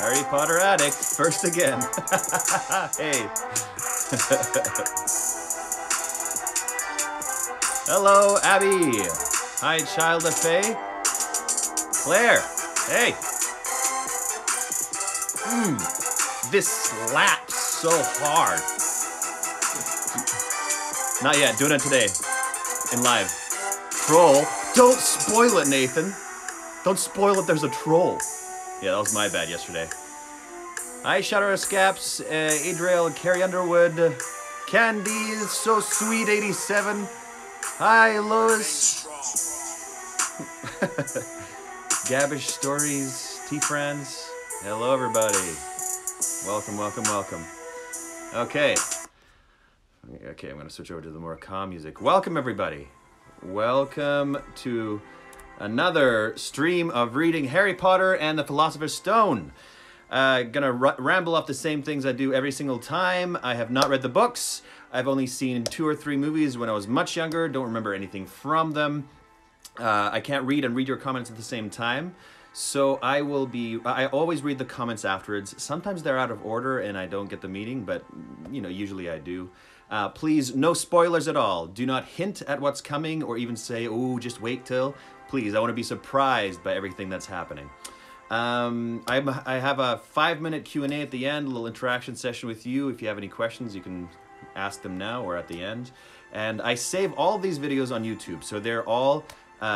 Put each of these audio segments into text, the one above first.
Harry Potter addict, first again. Hey. Hello, Abby. Hi, Child of Faye. Claire. Hey. This slaps so hard. Not yet, doing it today. In live. Troll. Don't spoil it, Nathan. Don't spoil it, there's a troll. Yeah, that was my bad yesterday. Hi, Shadow Scaps, Adriel, Carrie Underwood, Candy, So Sweet 87. Hi, Lois. Gabbish Stories, T-Friends. Hello, everybody. Welcome, welcome, welcome. Okay. Okay, I'm going to switch over to the more calm music. Welcome, everybody. Welcome to another stream of reading Harry Potter and the Philosopher's Stone. Gonna ramble off the same things I do every single time. I have not read the books. I've only seen 2 or 3 movies when I was much younger. Don't remember anything from them. I can't read and read your comments at the same time. So I always read the comments afterwards. Sometimes they're out of order and I don't get the meaning, but usually I do. Please, no spoilers at all. Do not hint at what's coming or even say, oh, just wait till. Please, I want to be surprised by everything that's happening. I have a 5-minute Q&A at the end, a little interaction session with you. If you have any questions, you can ask them now or at the end. And I save all of these videos on YouTube, so they're all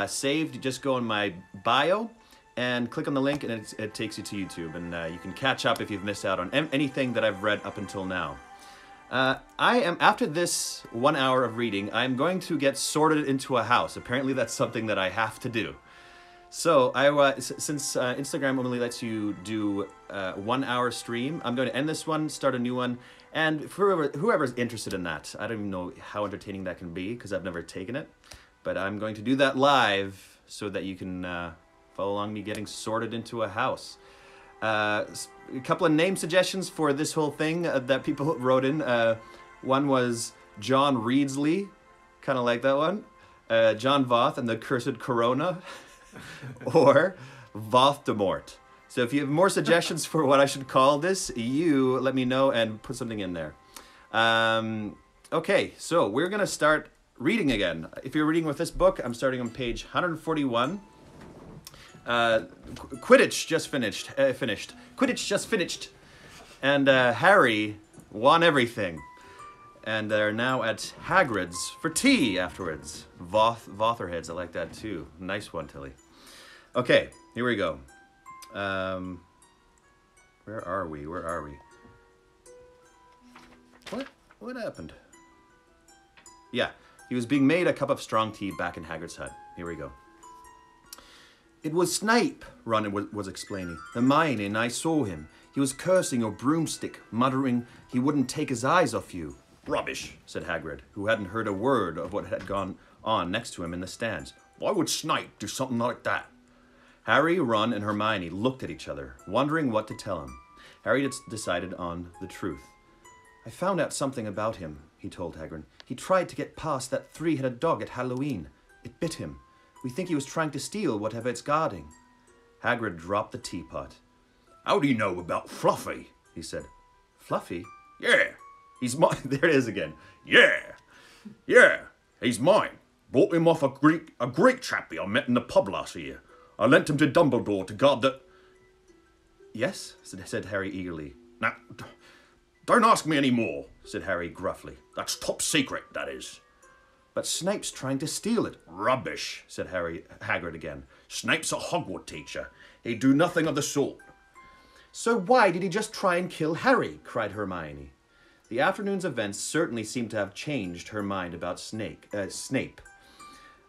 saved. You just go on my bio and click on the link, and it takes you to YouTube. And you can catch up if you've missed out on anything that I've read up until now. After this 1 hour of reading, I'm going to get sorted into a house. Apparently that's something that I have to do. So, since Instagram only lets you do 1 hour stream, I'm going to end this one, start a new one, and for whoever's interested in that, I don't even know how entertaining that can be, because I've never taken it, but I'm going to do that live so that you can follow along me getting sorted into a house. A couple of name suggestions for this whole thing that people wrote in. One was John Reedsley, kind of like that one. John Voth and the Cursed Corona, or Voth-de-Mort. So if you have more suggestions for what I should call this, you let me know and put something in there. Okay, so we're gonna start reading again. If you're reading with this book, I'm starting on page 141. Quidditch just finished. Quidditch just finished. And Harry won everything. And they're now at Hagrid's for tea afterwards. Votherheads, I like that too. Nice one, Tilly. Okay, here we go. Where are we? What happened? Yeah, he was being made a cup of strong tea back in Hagrid's hut. Here we go. It was Snape, Ron was explaining. Hermione and I saw him. He was cursing your broomstick, muttering he wouldn't take his eyes off you. Rubbish, said Hagrid, who hadn't heard a word of what had gone on next to him in the stands. Why would Snape do something like that? Harry, Ron, and Hermione looked at each other, wondering what to tell him. Harry decided on the truth. I found out something about him, he told Hagrid. He tried to get past that 3-headed dog at Halloween. It bit him. We think he was trying to steal whatever it's guarding. Hagrid dropped the teapot. How do you know about Fluffy? He said. Fluffy? Yeah, he's mine. There it is again. Yeah, he's mine. Bought him off a Greek chappie I met in the pub last year. I lent him to Dumbledore to guard the... Yes, said Harry eagerly. Now, don't ask me any more, said Harry gruffly. That's top secret, that is. But Snape's trying to steal it. Rubbish, said Hagrid again. Snape's a Hogwarts teacher. He'd do nothing of the sort. So why did he just try and kill Harry? Cried Hermione. The afternoon's events certainly seemed to have changed her mind about Snape.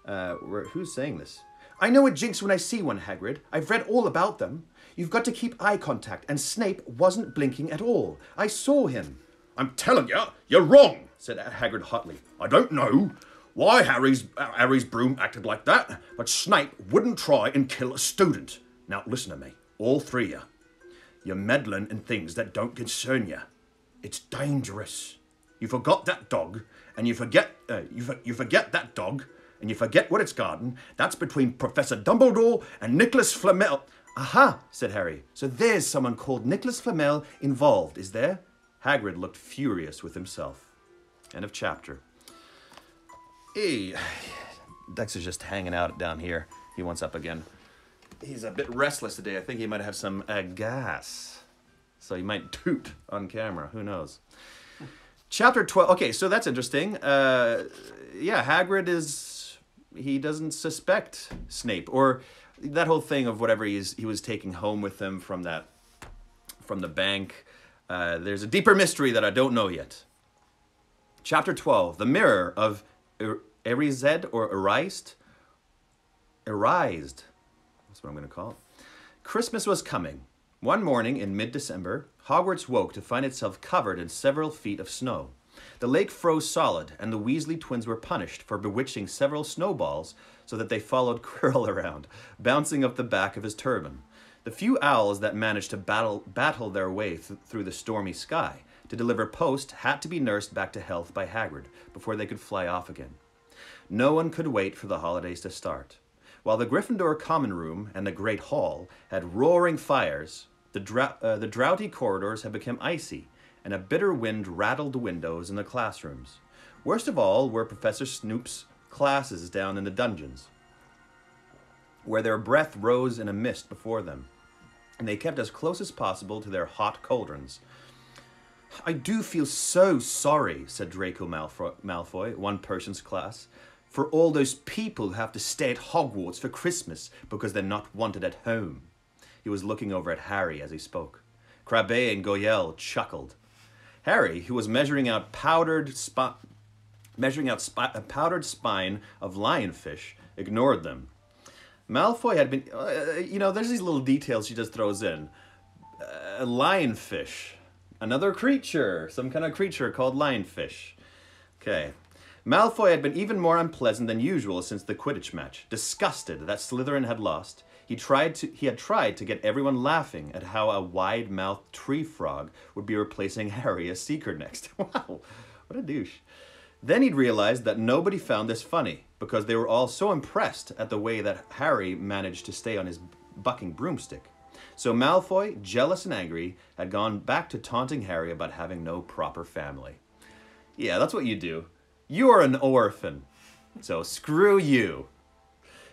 Who's saying this? I know a jinx when I see one, Hagrid. I've read all about them. You've got to keep eye contact, and Snape wasn't blinking at all. I saw him. I'm telling you, you're wrong, said Hagrid hotly. I don't know why Harry's broom acted like that, but Snape wouldn't try and kill a student. Now listen to me, all 3 of you. You're meddling in things that don't concern you. It's dangerous. You forgot that dog, and you forget that dog, and you forget what it's guarding. That's between Professor Dumbledore and Nicholas Flamel. Aha, said Harry. So there's someone called Nicholas Flamel involved, is there? Hagrid looked furious with himself. End of chapter. Hey, Dex is just hanging out down here. He wants up again. He's a bit restless today. I think he might have some gas. So he might toot on camera. Who knows? Chapter 12. Okay, so that's interesting. Yeah, Hagrid is... He doesn't suspect Snape. Or that whole thing of whatever he was taking home with him from the bank. There's a deeper mystery that I don't know yet. Chapter 12. The Mirror of Erised or Erised? Erised. That's what I'm going to call it. Christmas was coming. One morning in mid-December, Hogwarts woke to find itself covered in several feet of snow. The lake froze solid, and the Weasley twins were punished for bewitching several snowballs so that they followed Quirrell around, bouncing up the back of his turban. The few owls that managed to battle their way through the stormy sky to deliver post had to be nursed back to health by Hagrid before they could fly off again. No one could wait for the holidays to start. While the Gryffindor common room and the Great Hall had roaring fires, the draughty corridors had become icy, and a bitter wind rattled the windows in the classrooms. Worst of all were Professor Snoop's classes down in the dungeons, where their breath rose in a mist before them, and they kept as close as possible to their hot cauldrons. "I do feel so sorry," said Draco Malfoy, one person's class, "for all those people who have to stay at Hogwarts for Christmas because they're not wanted at home." He was looking over at Harry as he spoke. Crabbe and Goyelle chuckled. Harry, who was measuring out a powdered spine of lionfish, ignored them. Malfoy had been... there's these little details she just throws in. A lionfish. Another creature. Some kind of creature called lionfish. Okay. Malfoy had been even more unpleasant than usual since the Quidditch match. Disgusted that Slytherin had lost, he had tried to get everyone laughing at how a wide-mouthed tree frog would be replacing Harry as Seeker next. Wow, what a douche. Then he'd realized that nobody found this funny, because they were all so impressed at the way that Harry managed to stay on his bucking broomstick. So Malfoy, jealous and angry, had gone back to taunting Harry about having no proper family. Yeah, that's what you do. You're an orphan, so screw you.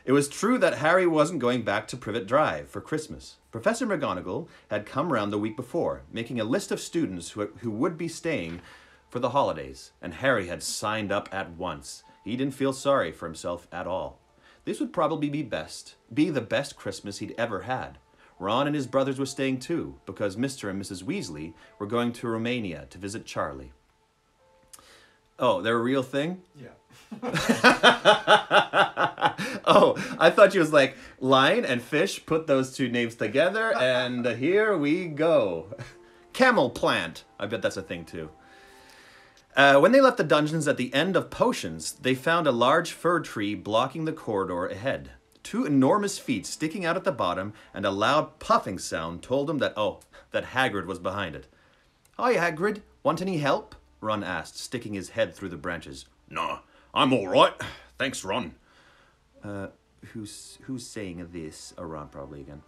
It was true that Harry wasn't going back to Privet Drive for Christmas. Professor McGonagall had come round the week before, making a list of students who would be staying for the holidays, and Harry had signed up at once. He didn't feel sorry for himself at all. This would probably be the best Christmas he'd ever had. Ron and his brothers were staying too, because Mr. and Mrs. Weasley were going to Romania to visit Charlie. Oh, they're a real thing? Yeah. Oh, I thought she was like, lion and fish, put those two names together, and here we go. Camel plant. I bet that's a thing too. When they left the dungeons at the end of Potions, they found a large fir tree blocking the corridor ahead. Two enormous feet sticking out at the bottom, and a loud puffing sound told them that Hagrid was behind it. "Hi, Hagrid. Want any help?" Ron asked, sticking his head through the branches. "No, I'm all right. Thanks, Ron." Who's saying this? Oh, Ron probably again.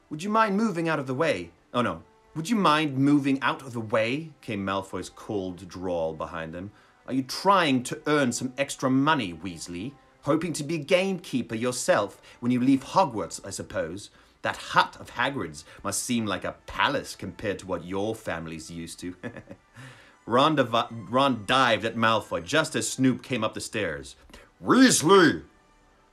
"Would you mind moving out of the way?" Oh, no. "Would you mind moving out of the way?" came Malfoy's cold drawl behind him. "Are you trying to earn some extra money, Weasley? Hoping to be a gamekeeper yourself when you leave Hogwarts, I suppose? That hut of Hagrid's must seem like a palace compared to what your family's used to." Ron dived at Malfoy just as Snoop came up the stairs. "Weasley!"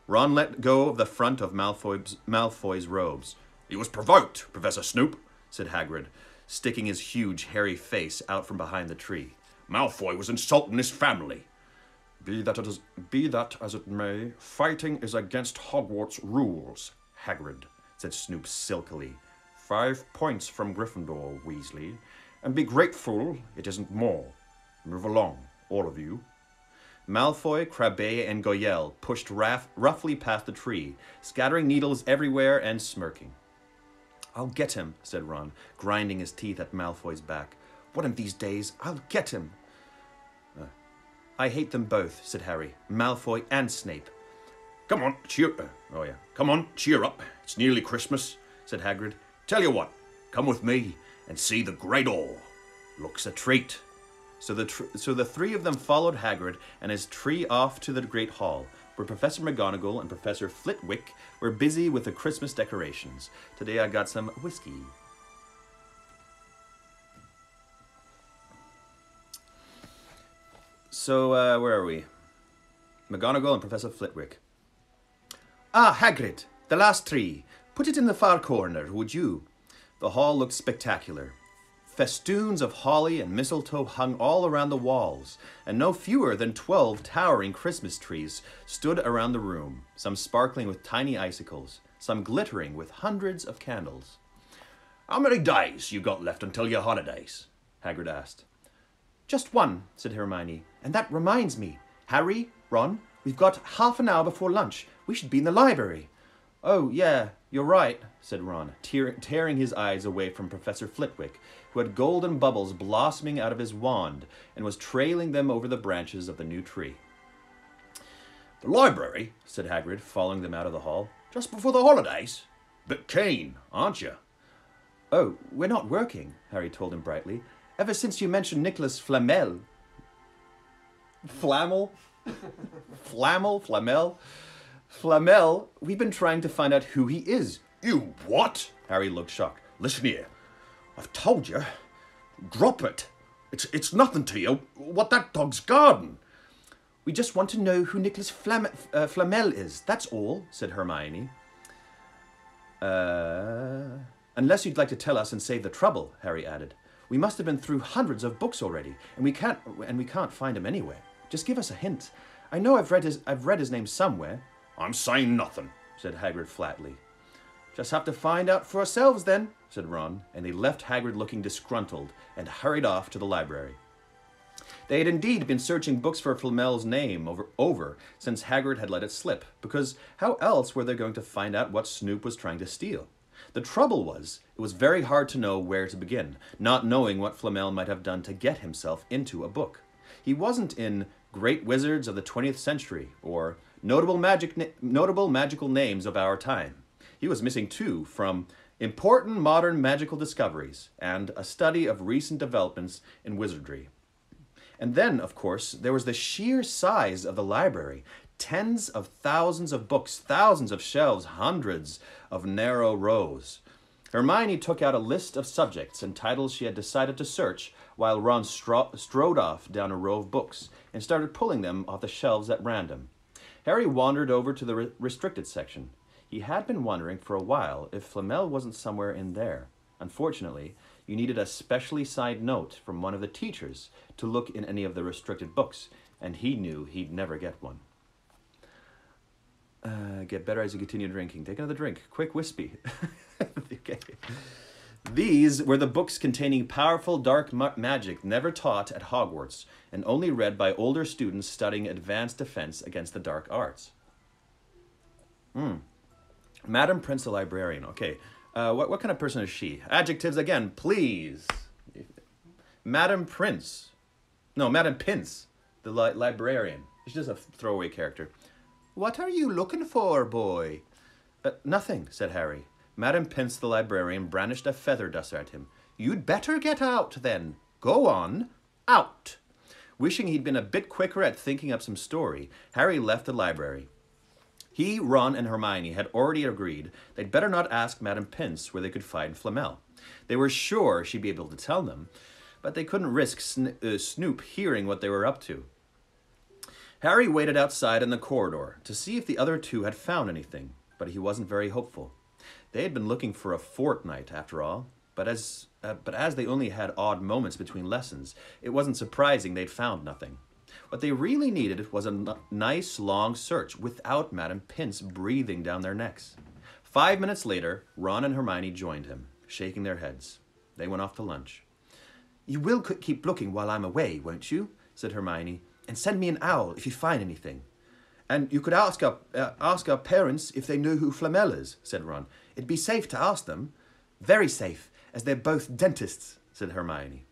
Ron let go of the front of Malfoy's robes. "He was provoked, Professor Snoop," said Hagrid, sticking his huge, hairy face out from behind the tree. "Malfoy was insulting his family." Be that as it may, fighting is against Hogwarts rules, Hagrid," said Snoop silkily. 5 points from Gryffindor, Weasley. And be grateful it isn't more. Move along, all of you." Malfoy, Crabbe, and Goyelle pushed roughly past the tree, scattering needles everywhere and smirking. "I'll get him," said Ron, grinding his teeth at Malfoy's back. "One of these days, I'll get him." "I hate them both," said Harry, "Malfoy and Snape." Come on, cheer up. It's nearly Christmas. said Hagrid. "Tell you what, come with me and see the Great Hall. Looks a treat." So the three of them followed Hagrid and his tree off to the Great Hall, where Professor McGonagall and Professor Flitwick were busy with the Christmas decorations. Today I got some whiskey. So, where are we? McGonagall and Professor Flitwick. "Ah, Hagrid, the last tree. Put it in the far corner, would you?" The hall looked spectacular. Festoons of holly and mistletoe hung all around the walls, and no fewer than 12 towering Christmas trees stood around the room, some sparkling with tiny icicles, some glittering with hundreds of candles. "How many days you got left until your holidays?" Hagrid asked. "Just one," said Hermione, "and that reminds me. Harry, Ron, we've got half an hour before lunch. We should be in the library." "Oh, yeah, you're right," said Ron, tearing his eyes away from Professor Flitwick, who had golden bubbles blossoming out of his wand and was trailing them over the branches of the new tree. "The library," said Hagrid, following them out of the hall. "Just before the holidays? Bit keen, aren't you?" "Oh, we're not working," Harry told him brightly. "Ever since you mentioned Nicholas Flamel." Flamel? Flamel? Flamel, we've been trying to find out who he is." "You what?" Harry looked shocked. "Listen here. I've told you. Drop it. It's nothing to you. What that dog's garden." "We just want to know who Nicholas Flamel is, that's all," said Hermione. Unless you'd like to tell us and save the trouble," Harry added. "We must have been through hundreds of books already, and we can't find him anywhere. Just give us a hint. I know I've read his name somewhere." "I'm saying nothing," said Hagrid flatly. "Just have to find out for ourselves then," said Ron, and they left Hagrid looking disgruntled and hurried off to the library. They had indeed been searching books for Flamel's name over since Hagrid had let it slip, because how else were they going to find out what Snoop was trying to steal? The trouble was, it was very hard to know where to begin, not knowing what Flamel might have done to get himself into a book. He wasn't in Great Wizards of the 20th Century, or Notable Magical Names of Our Time. He was missing two from Important Modern Magical Discoveries and A Study of Recent Developments in Wizardry. And then, of course, there was the sheer size of the library. Tens of thousands of books, thousands of shelves, hundreds of narrow rows. Hermione took out a list of subjects and titles she had decided to search, while Ron strode off down a row of books and started pulling them off the shelves at random. Harry wandered over to the restricted section. He had been wondering for a while if Flamel wasn't somewhere in there. Unfortunately, you needed a specially signed note from one of the teachers to look in any of the restricted books, and he knew he'd never get one. Get better as you continue drinking. Take another drink. Quick, wispy. Okay. These were the books containing powerful dark magic never taught at Hogwarts and only read by older students studying advanced defense against the dark arts. Madam Prince the Librarian. Okay, what kind of person is she? Adjectives again, please. Madam Prince. No, Madam Pince, the librarian. She's just a throwaway character. "What are you looking for, boy?" Nothing," said Harry. Madam Pince the librarian brandished a feather duster at him. "You'd better get out, then. Go on. Out." Wishing he'd been a bit quicker at thinking up some story, Harry left the library. He, Ron, and Hermione had already agreed they'd better not ask Madam Pince where they could find Flamel. They were sure she'd be able to tell them, but they couldn't risk Snoop hearing what they were up to. Harry waited outside in the corridor to see if the other two had found anything, but he wasn't very hopeful. They had been looking for a fortnight, after all, but as they only had odd moments between lessons, it wasn't surprising they'd found nothing. What they really needed was a nice long search without Madam Pince breathing down their necks. 5 minutes later, Ron and Hermione joined him, shaking their heads. They went off to lunch. "You will keep looking while I'm away, won't you?" said Hermione. "And send me an owl if you find anything." "And you could ask our parents if they know who Flamel is," said Ron. "It'd be safe to ask them." "Very safe, as they're both dentists," said Hermione.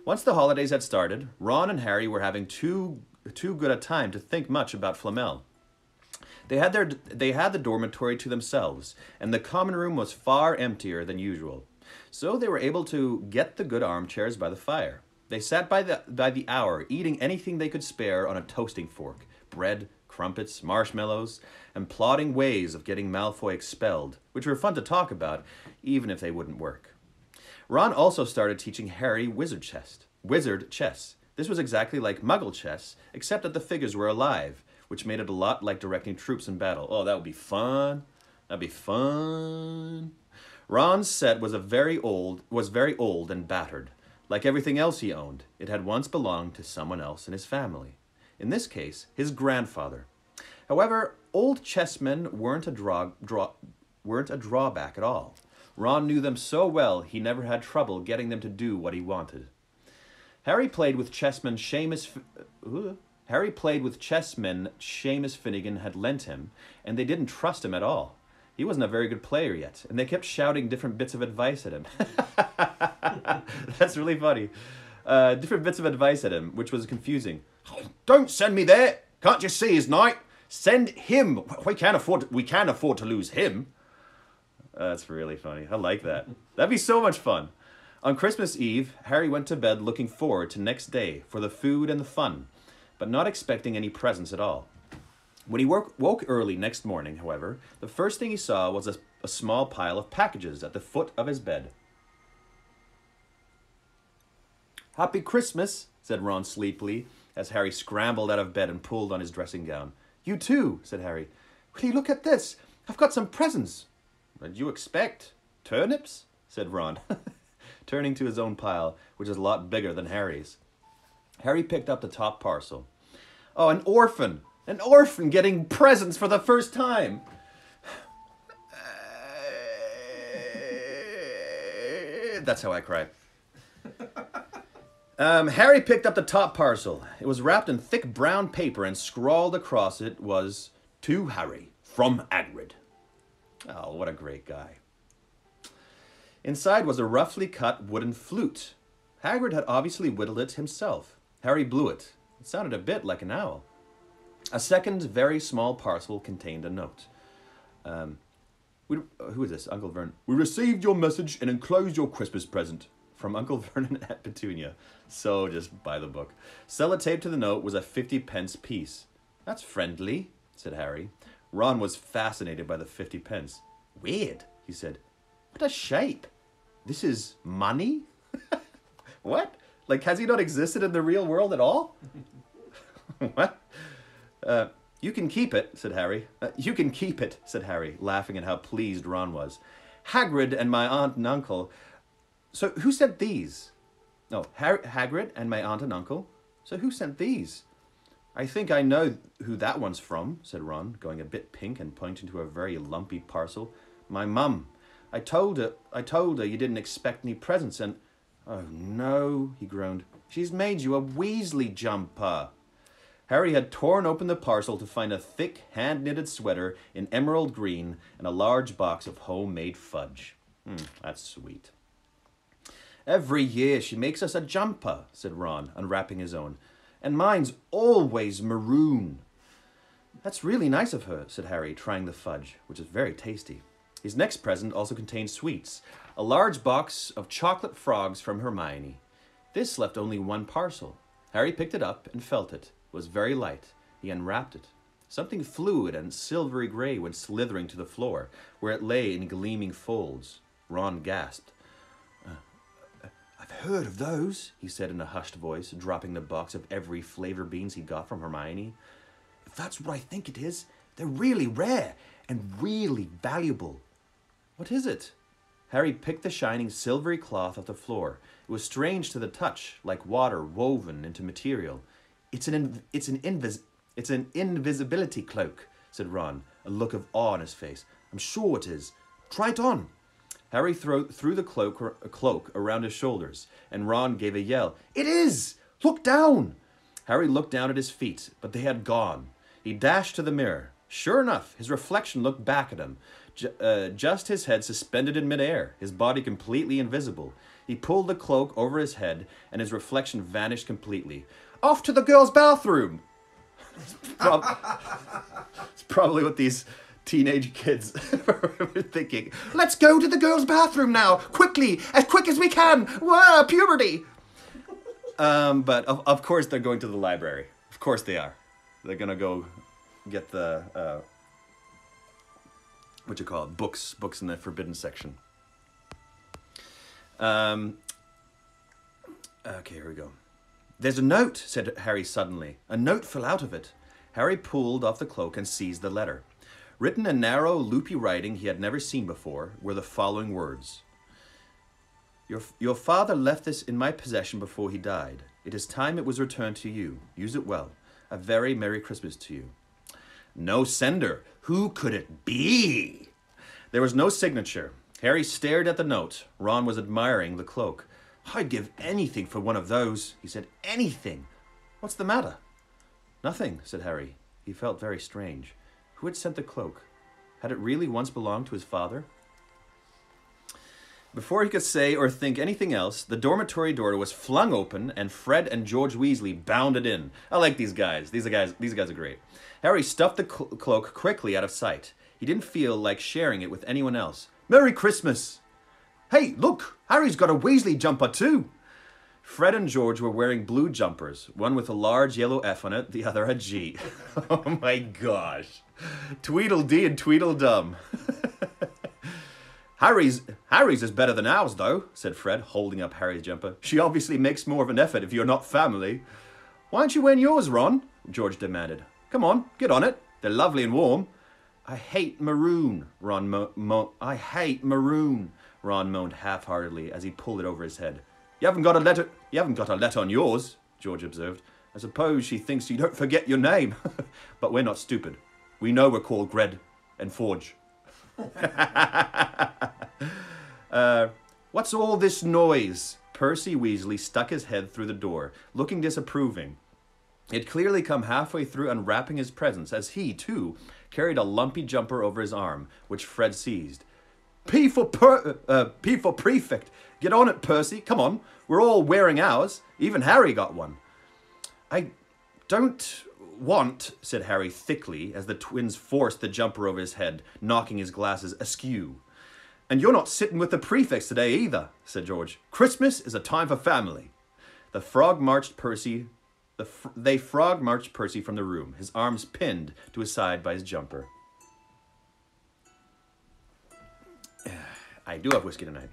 Once the holidays had started, Ron and Harry were having too good a time to think much about Flamel. They had the dormitory to themselves, and the common room was far emptier than usual. So they were able to get the good armchairs by the fire. They sat by the hour, eating anything they could spare on a toasting fork, bread, crumpets, marshmallows, and plotting ways of getting Malfoy expelled, which were fun to talk about, even if they wouldn't work. Ron also started teaching Harry wizard chess. This was exactly like Muggle chess, except that the figures were alive, which made it a lot like directing troops in battle. Oh, that would be fun. That'd be fun. Ron's set was very old and battered. Like everything else he owned, it had once belonged to someone else in his family. In this case, his grandfather. However, old chessmen weren't a drawback at all. Ron knew them so well he never had trouble getting them to do what he wanted. Harry played with chessmen Seamus Finnegan had lent him, and they didn't trust him at all. He wasn't a very good player yet, and they kept shouting different bits of advice at him. That's really funny. Different bits of advice at him, which was confusing. Don't send me there! Can't you see his knight? Send him! We can't afford to lose him. That's really funny. I like that. That'd be so much fun. On Christmas Eve, Harry went to bed looking forward to next day for the food and the fun, but not expecting any presents at all. When he woke early next morning, however, the first thing he saw was a small pile of packages at the foot of his bed. "Happy Christmas," said Ron sleepily, as Harry scrambled out of bed and pulled on his dressing gown. "You too," said Harry. "Will you look at this? I've got some presents." "What did you expect? Turnips?" said Ron, turning to his own pile, which is a lot bigger than Harry's. Harry picked up the top parcel. "Oh, an orphan! An orphan getting presents for the first time!" That's how I cry. Harry picked up the top parcel. It was wrapped in thick brown paper, and scrawled across it was, "To Harry, from Hagrid." Oh, what a great guy. Inside was a roughly cut wooden flute. Hagrid had obviously whittled it himself. Harry blew it. It sounded a bit like an owl. A second, very small parcel contained a note. Who is this? Uncle Vernon. "We received your message and enclosed your Christmas present." From Uncle Vernon at Petunia. So just by the book. Sellotaped to the note was a 50-pence piece. "That's friendly," said Harry. Ron was fascinated by the 50 pence. "Weird," he said. "What a shape. This is money?" What? Like, has he not existed in the real world at all? What? "You can keep it," said Harry. "You can keep it," said Harry, laughing at how pleased Ron was. "Hagrid and my aunt and uncle..." "So who sent these?" "No, Hagrid and my aunt and uncle. So who sent these?" "I think I know who that one's from," said Ron, going a bit pink and pointing to a very lumpy parcel. "My mum. I told her you didn't expect any presents and..." "Oh no," he groaned. "She's made you a Weasley jumper." Harry had torn open the parcel to find a thick, hand-knitted sweater in emerald green and a large box of homemade fudge. That's sweet. "Every year she makes us a jumper," said Ron, unwrapping his own. "And mine's always maroon." "That's really nice of her," said Harry, trying the fudge, which is very tasty. His next present also contained sweets, a large box of chocolate frogs from Hermione. This left only one parcel. Harry picked it up and felt it. It was very light. He unwrapped it. Something fluid and silvery grey went slithering to the floor, where it lay in gleaming folds. Ron gasped. "I've heard of those," he said in a hushed voice, dropping the box of every flavour beans he got from Hermione. "If that's what I think it is, they're really rare and really valuable." "What is it?" Harry picked the shining silvery cloth off the floor. It was strange to the touch, like water woven into material. It's an invisibility cloak," said Ron, a look of awe on his face. "I'm sure it is. Try it on." Harry threw the cloak around his shoulders, and Ron gave a yell. "It is! Look down!" Harry looked down at his feet, but they had gone. He dashed to the mirror. Sure enough, his reflection looked back at him, just his head suspended in midair, his body completely invisible. He pulled the cloak over his head, and his reflection vanished completely. "Off to the girls' bathroom!" It's probably what these teenage kids were thinking. Let's go to the girls' bathroom now, quickly, as quick as we can. Wow, puberty. But of course they're going to the library. Of course they are. They're gonna go get the what you call it? Books in the forbidden section. Okay, here we go. There's a note, said Harry suddenly. A note fell out of it. Harry pulled off the cloak and seized the letter. Written in narrow, loopy writing he had never seen before were the following words. Your father left this in my possession before he died. It is time it was returned to you. Use it well. A very Merry Christmas to you. No sender. Who could it be? There was no signature. Harry stared at the note. Ron was admiring the cloak. I'd give anything for one of those, he said. Anything. What's the matter? Nothing, said Harry. He felt very strange. Who had sent the cloak? Had it really once belonged to his father? Before he could say or think anything else, the dormitory door was flung open and Fred and George Weasley bounded in. I like these guys. These guys are great. Harry stuffed the cloak quickly out of sight. He didn't feel like sharing it with anyone else. Merry Christmas! Hey, look! Harry's got a Weasley jumper too! Fred and George were wearing blue jumpers, one with a large yellow F on it, the other a G. Oh my gosh. Tweedledee and Tweedledum. Harry's is better than ours, though, said Fred, holding up Harry's jumper. She obviously makes more of an effort if you're not family. Why aren't you wearing yours, Ron? George demanded. Come on, get on it. They're lovely and warm. I hate maroon, Ron I hate maroon, Ron moaned half-heartedly as he pulled it over his head. You haven't got a letter on yours, George observed. I suppose she thinks you don't forget your name. But we're not stupid. We know we're called Gred and Forge. What's all this noise? Percy Weasley stuck his head through the door, looking disapproving. He had clearly come halfway through unwrapping his presents, as he, too, carried a lumpy jumper over his arm, which Fred seized. P for prefect. Get on it, Percy. Come on. We're all wearing ours. Even Harry got one. I don't want, said Harry thickly, as the twins forced the jumper over his head, knocking his glasses askew. And you're not sitting with the prefects today either, said George. Christmas is a time for family. They frog marched Percy from the room, his arms pinned to his side by his jumper. I do have whiskey tonight.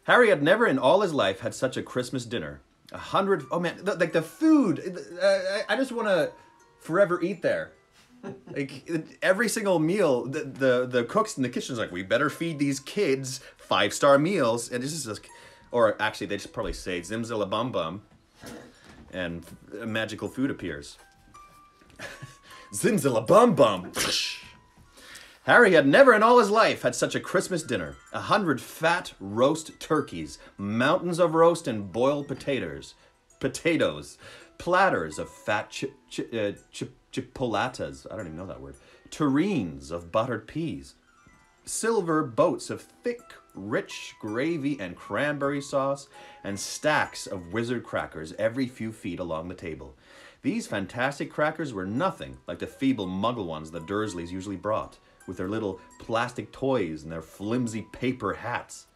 Harry had never in all his life had such a Christmas dinner. Oh man, like the food, I just want to forever eat there. Like every single meal, the cooks in the kitchen is like, we better feed these kids 5-star meals. And this is just, or actually they just probably say Zimzilla-bum-bum and magical food appears. Zimzilla-bum-bum. Harry had never in all his life had such a Christmas dinner. 100 fat roast turkeys, mountains of roast and boiled potatoes, platters of fat chipolatas, I don't even know that word, tureens of buttered peas, silver boats of thick, rich gravy and cranberry sauce, and stacks of wizard crackers every few feet along the table. These fantastic crackers were nothing like the feeble muggle ones the Dursleys usually brought, with their little plastic toys and their flimsy paper hats.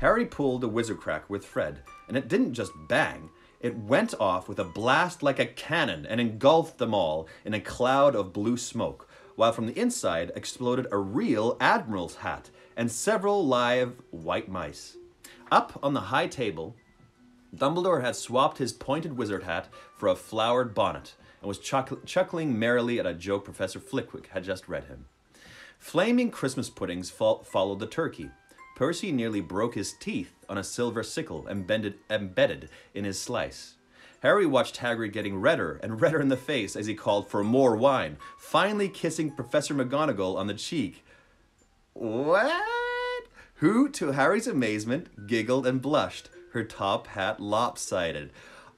Harry pulled a wizard crack with Fred, and it didn't just bang. It went off with a blast like a cannon and engulfed them all in a cloud of blue smoke, while from the inside exploded a real admiral's hat and several live white mice. Up on the high table, Dumbledore had swapped his pointed wizard hat for a flowered bonnet and was chuckling merrily at a joke Professor Flitwick had just read him. Flaming Christmas puddings followed the turkey. Percy nearly broke his teeth on a silver sickle embedded in his slice. Harry watched Hagrid getting redder and redder in the face as he called for more wine, finally kissing Professor McGonagall on the cheek. What? Who, to Harry's amazement, giggled and blushed, her top hat lopsided.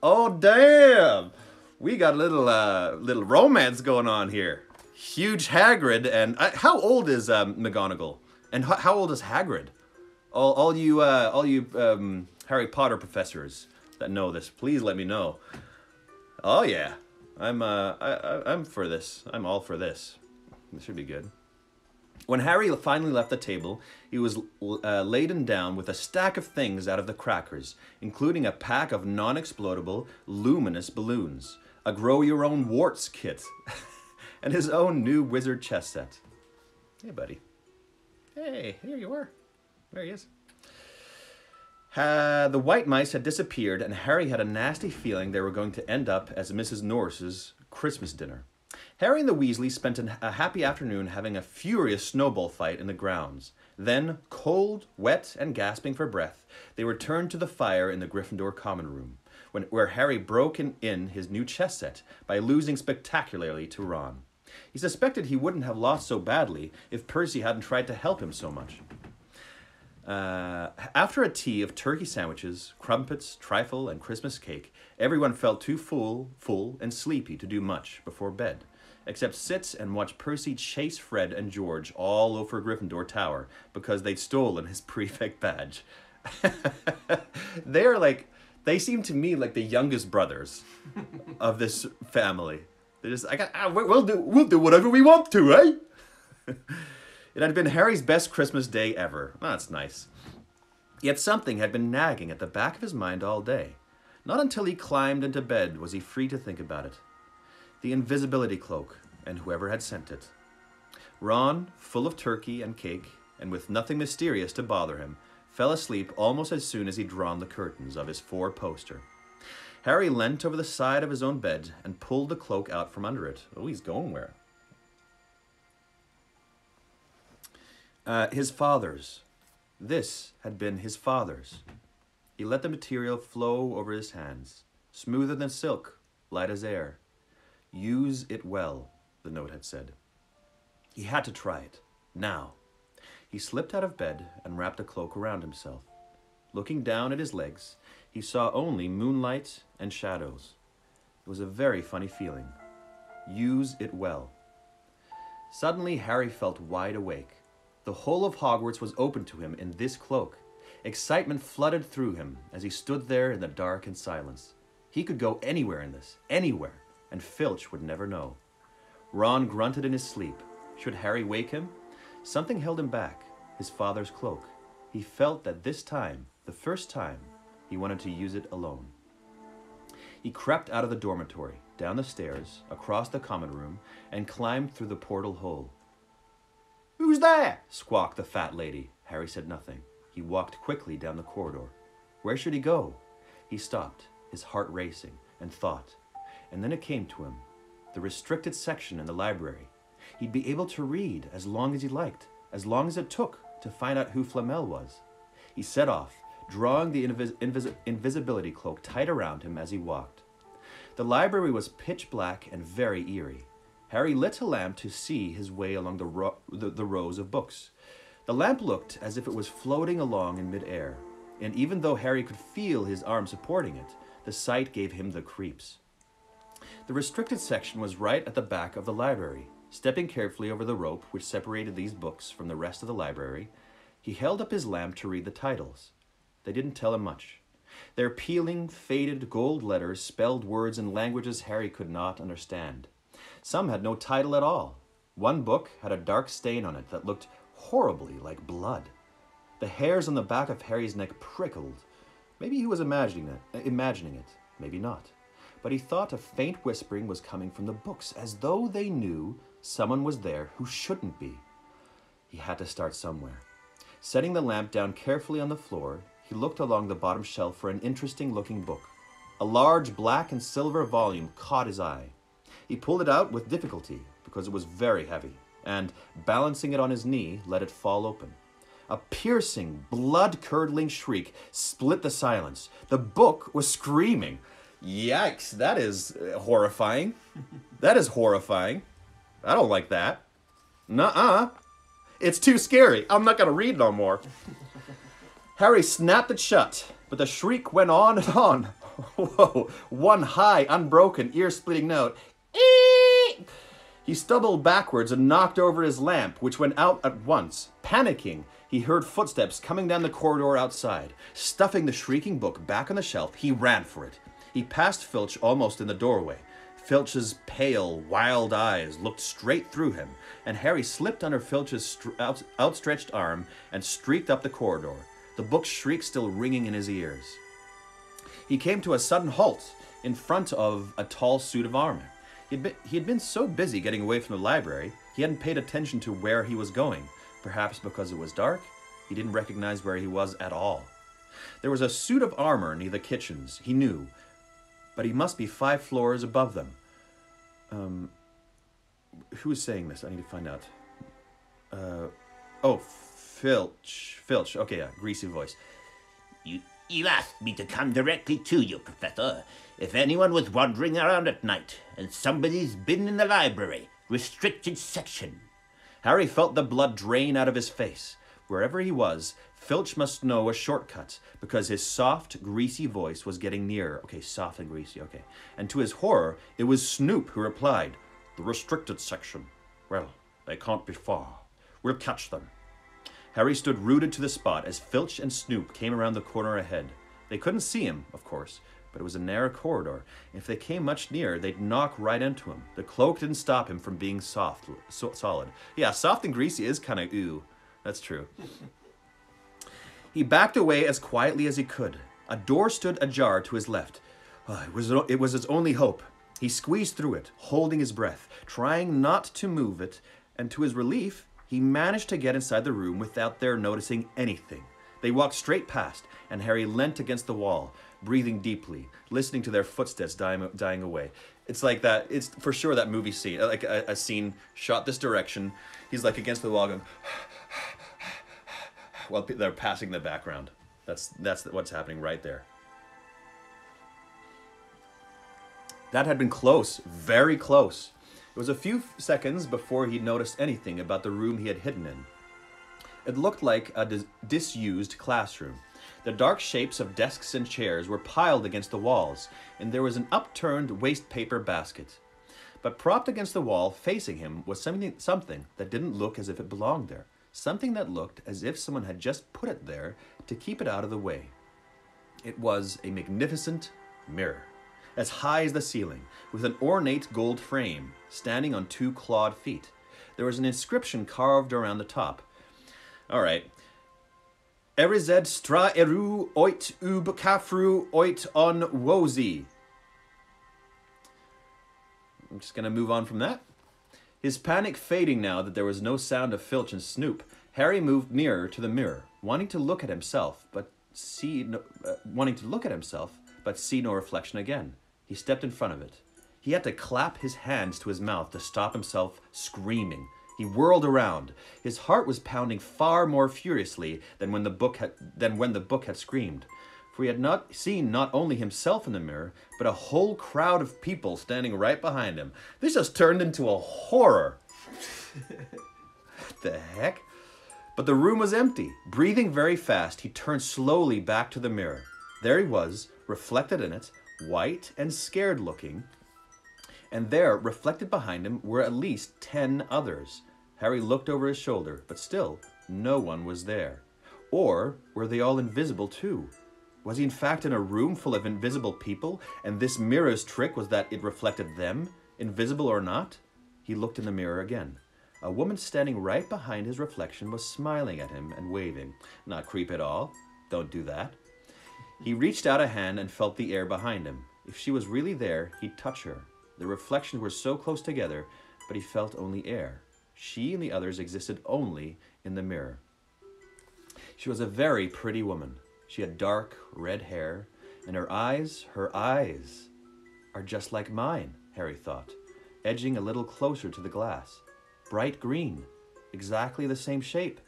Oh, damn! We got a little romance going on here. Huge Hagrid and... how old is McGonagall? And how old is Hagrid? All you Harry Potter professors that know this, please let me know. Oh yeah, I'm for this. I'm all for this. This should be good. When Harry finally left the table, he was laden down with a stack of things out of the crackers, including a pack of non-explodable, luminous balloons, a grow-your-own-warts kit, and his own new wizard chess set. Hey, buddy. Hey, here you are. There he is. The white mice had disappeared, and Harry had a nasty feeling they were going to end up as Mrs. Norris's Christmas dinner. Harry and the Weasleys spent a happy afternoon having a furious snowball fight in the grounds. Then, cold, wet, and gasping for breath, they returned to the fire in the Gryffindor common room, where Harry broke in his new chess set by losing spectacularly to Ron. He suspected he wouldn't have lost so badly if Percy hadn't tried to help him so much. After a tea of turkey sandwiches, crumpets, trifle, and Christmas cake, everyone felt too full and sleepy to do much before bed, except sit and watch Percy chase Fred and George all over Gryffindor Tower because they'd stolen his prefect badge. They seem to me like the youngest brothers of this family. They're just we'll do whatever we want to, eh? It had been Harry's best Christmas day ever. Oh, that's nice. Yet something had been nagging at the back of his mind all day. Not until he climbed into bed was he free to think about it. The invisibility cloak, and whoever had sent it. Ron, full of turkey and cake, and with nothing mysterious to bother him, fell asleep almost as soon as he'd drawn the curtains of his four-poster. Harry leant over the side of his own bed and pulled the cloak out from under it. Oh, he's going where? His father's. This had been his father's. He let the material flow over his hands, smoother than silk, light as air. Use it well, the note had said. He had to try it, now. He slipped out of bed and wrapped a cloak around himself. Looking down at his legs, he saw only moonlight and shadows. It was a very funny feeling. Use it well. Suddenly, Harry felt wide awake. The whole of Hogwarts was open to him in this cloak. Excitement flooded through him as he stood there in the dark and silence. He could go anywhere in this, anywhere, and Filch would never know. Ron grunted in his sleep. Should Harry wake him? Something held him back, his father's cloak. He felt that this time, the first time, he wanted to use it alone. He crept out of the dormitory, down the stairs, across the common room, and climbed through the portal hole. "Who's there?" squawked the fat lady. Harry said nothing. He walked quickly down the corridor. Where should he go? He stopped, his heart racing, and thought. And then it came to him. The restricted section in the library. He'd be able to read as long as he liked, as long as it took to find out who Flamel was. He set off, drawing the invisibility cloak tight around him as he walked. The library was pitch black and very eerie. Harry lit a lamp to see his way along the rows of books. The lamp looked as if it was floating along in midair, and even though Harry could feel his arm supporting it, the sight gave him the creeps. The restricted section was right at the back of the library. Stepping carefully over the rope which separated these books from the rest of the library, he held up his lamp to read the titles. They didn't tell him much. Their peeling, faded gold letters spelled words in languages Harry could not understand. Some had no title at all. One book had a dark stain on it that looked horribly like blood. The hairs on the back of Harry's neck prickled. Maybe he was imagining it, maybe not. But he thought a faint whispering was coming from the books, as though they knew someone was there who shouldn't be. He had to start somewhere. Setting the lamp down carefully on the floor, he looked along the bottom shelf for an interesting-looking book. A large black and silver volume caught his eye. He pulled it out with difficulty because it was very heavy, and, balancing it on his knee, let it fall open. A piercing, blood-curdling shriek split the silence. The book was screaming. Yikes, that is horrifying. That is horrifying. I don't like that. Nuh-uh. It's too scary. I'm not going to read no more. Harry snapped it shut, but the shriek went on and on. Whoa, one high, unbroken, ear-splitting note. Eek! He stumbled backwards and knocked over his lamp, which went out at once. Panicking, he heard footsteps coming down the corridor outside. Stuffing the shrieking book back on the shelf, he ran for it. He passed Filch almost in the doorway. Filch's pale, wild eyes looked straight through him, and Harry slipped under Filch's outstretched arm and streaked up the corridor, the book's shriek still ringing in his ears. He came to a sudden halt in front of a tall suit of armor. He had been so busy getting away from the library, he hadn't paid attention to where he was going. Perhaps because it was dark, he didn't recognize where he was at all. There was a suit of armor near the kitchens, he knew, but he must be 5 floors above them. Who is saying this? I need to find out. Filch. Okay, yeah, greasy voice. You asked me to come directly to you, Professor. If anyone was wandering around at night, and somebody's been in the library, restricted section. Harry felt the blood drain out of his face. Wherever he was, Filch must know a shortcut, because his soft, greasy voice was getting nearer. Okay, soft and greasy, okay. And to his horror, it was Snoop who replied, "The restricted section. Well, they can't be far. We'll catch them." Harry stood rooted to the spot as Filch and Snoop came around the corner ahead. They couldn't see him, of course, but it was a narrow corridor. If they came much nearer, they'd knock right into him. The cloak didn't stop him from being solid. Yeah, soft and greasy is kind of ooh. That's true. He backed away as quietly as he could. A door stood ajar to his left. It was his only hope. He squeezed through it, holding his breath, trying not to move it, and to his relief, he managed to get inside the room without their noticing anything. They walked straight past, and Harry leant against the wall, breathing deeply, listening to their footsteps dying away. It's like that. It's for sure that movie scene, like a scene shot this direction. He's like against the wall going, while they're passing in the background. That's what's happening right there. That had been close, very close. It was a few seconds before he noticed anything about the room he had hidden in. It looked like a disused classroom. The dark shapes of desks and chairs were piled against the walls, and there was an upturned waste paper basket. But propped against the wall, facing him, was something that didn't look as if it belonged there. Something that looked as if someone had just put it there to keep it out of the way. It was a magnificent mirror, as high as the ceiling, with an ornate gold frame, standing on 2 clawed feet. There was an inscription carved around the top. All right. Erised stra eru oit ub kafru oit on wozi. I'm just going to move on from that. His panic fading now that there was no sound of Filch and Snoop, Harry moved nearer to the mirror, wanting to look at himself, but see no reflection again. He stepped in front of it. He had to clap his hands to his mouth to stop himself screaming. He whirled around. His heart was pounding far more furiously than when the book had screamed. For he had not seen not only himself in the mirror, but a whole crowd of people standing right behind him. This just turned into a horror. What the heck? But the room was empty. Breathing very fast, he turned slowly back to the mirror. There he was, reflected in it, white and scared looking. And there, reflected behind him, were at least 10 others. Harry looked over his shoulder, but still, no one was there. Or were they all invisible too? Was he in fact in a room full of invisible people, and this mirror's trick was that it reflected them, invisible or not? He looked in the mirror again. A woman standing right behind his reflection was smiling at him and waving. Not creep at all. Don't do that. He reached out a hand and felt the air behind him. If she was really there, he'd touch her. The reflections were so close together, but he felt only air. She and the others existed only in the mirror. She was a very pretty woman. She had dark, red hair, and her eyes are just like mine, Harry thought, edging a little closer to the glass. Bright green, exactly the same shape.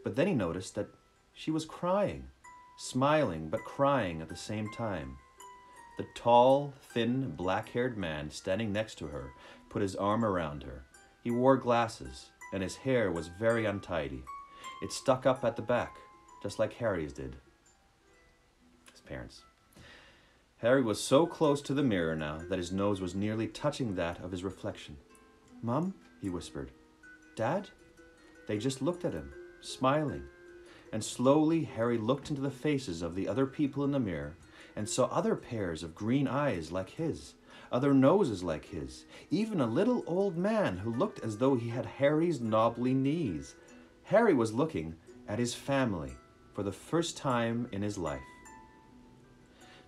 But then he noticed that she was crying, smiling but crying at the same time. The tall, thin, black-haired man standing next to her put his arm around her. He wore glasses, and his hair was very untidy. It stuck up at the back, just like Harry's did. His parents. Harry was so close to the mirror now that his nose was nearly touching that of his reflection. "Mum," he whispered. "Dad?" They just looked at him, smiling. And slowly Harry looked into the faces of the other people in the mirror and saw other pairs of green eyes like his, other noses like his, even a little old man who looked as though he had Harry's knobbly knees. Harry was looking at his family for the first time in his life.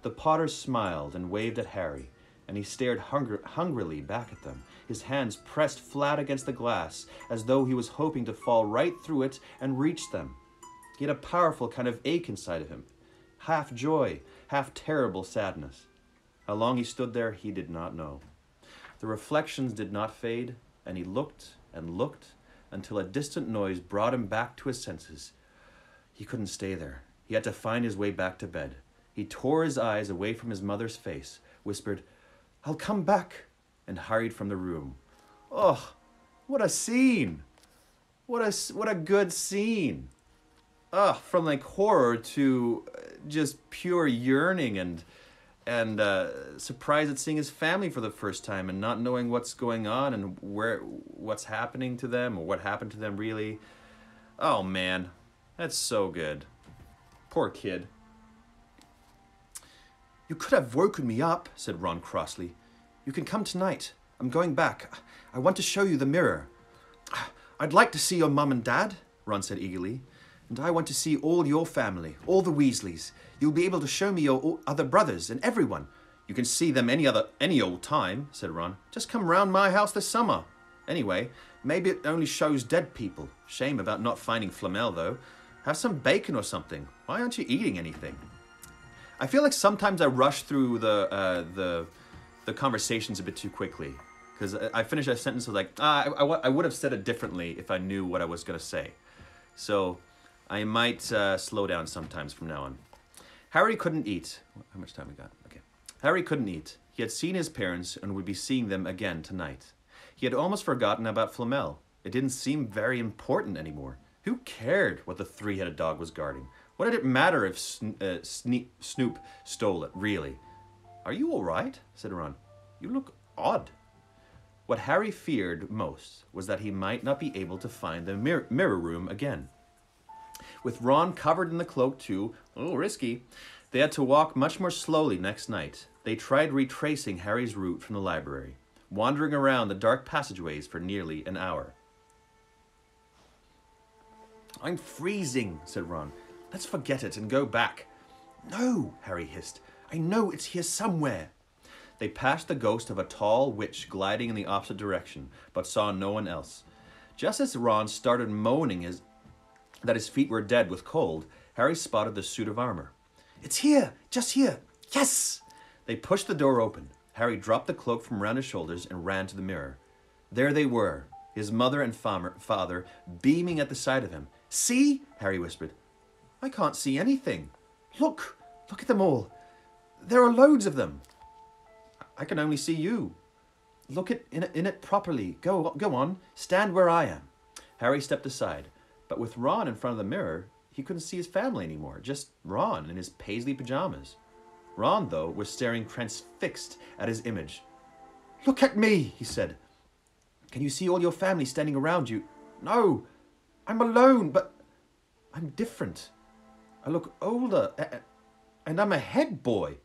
The Potter smiled and waved at Harry, and he stared hungrily back at them, his hands pressed flat against the glass, as though he was hoping to fall right through it and reach them. He had a powerful kind of ache inside of him, half joy, half terrible sadness. How long he stood there, he did not know. The reflections did not fade, and he looked and looked until a distant noise brought him back to his senses. He couldn't stay there. He had to find his way back to bed. He tore his eyes away from his mother's face, whispered, "I'll come back," and hurried from the room. Oh, what a scene! What a good scene! From like horror to just pure yearning and surprised at seeing his family for the first time and not knowing what's going on and what's happening to them or what happened to them really. Oh man, that's so good. Poor kid. "You could have woken me up," said Ron crossly. "You can come tonight. I'm going back. I want to show you the mirror." "I'd like to see your mum and dad," Ron said eagerly. "And I want to see all your family, all the Weasleys. You'll be able to show me your other brothers and everyone." "You can see them any old time," said Ron. "Just come round my house this summer. Anyway, maybe it only shows dead people. Shame about not finding Flamel, though. Have some bacon or something. Why aren't you eating anything?" I feel like sometimes I rush through the conversations a bit too quickly. Because I finished a sentence with like, I would have said it differently if I knew what I was going to say. So I might slow down sometimes from now on. Harry couldn't eat. How much time we got? Okay. Harry couldn't eat. He had seen his parents and would be seeing them again tonight. He had almost forgotten about Flamel. It didn't seem very important anymore. Who cared what the three-headed dog was guarding? What did it matter if Snoop stole it, really? "Are you all right?" said Ron. "You look odd." What Harry feared most was that he might not be able to find the mirror room again. With Ron covered in the cloak too, risky, they had to walk much more slowly next night. They tried retracing Harry's route from the library, wandering around the dark passageways for nearly an hour. "I'm freezing," said Ron. "Let's forget it and go back." "No," Harry hissed. "I know it's here somewhere." They passed the ghost of a tall witch gliding in the opposite direction, but saw no one else. Just as Ron started moaning that his feet were dead with cold, Harry spotted the suit of armor. "It's here! Just here! Yes!" They pushed the door open. Harry dropped the cloak from around his shoulders and ran to the mirror. There they were, his mother and father beaming at the sight of him. "See?" Harry whispered. "I can't see anything. Look at them all. There are loads of them." "I can only see you." "Look in it properly. Go on. Stand where I am." Harry stepped aside, but with Ron in front of the mirror, he couldn't see his family anymore, just Ron in his paisley pajamas. Ron, though, was staring transfixed at his image. "Look at me," he said. "Can you see all your family standing around you?" "No, I'm alone, but I'm different. I look older, and I'm a head boy."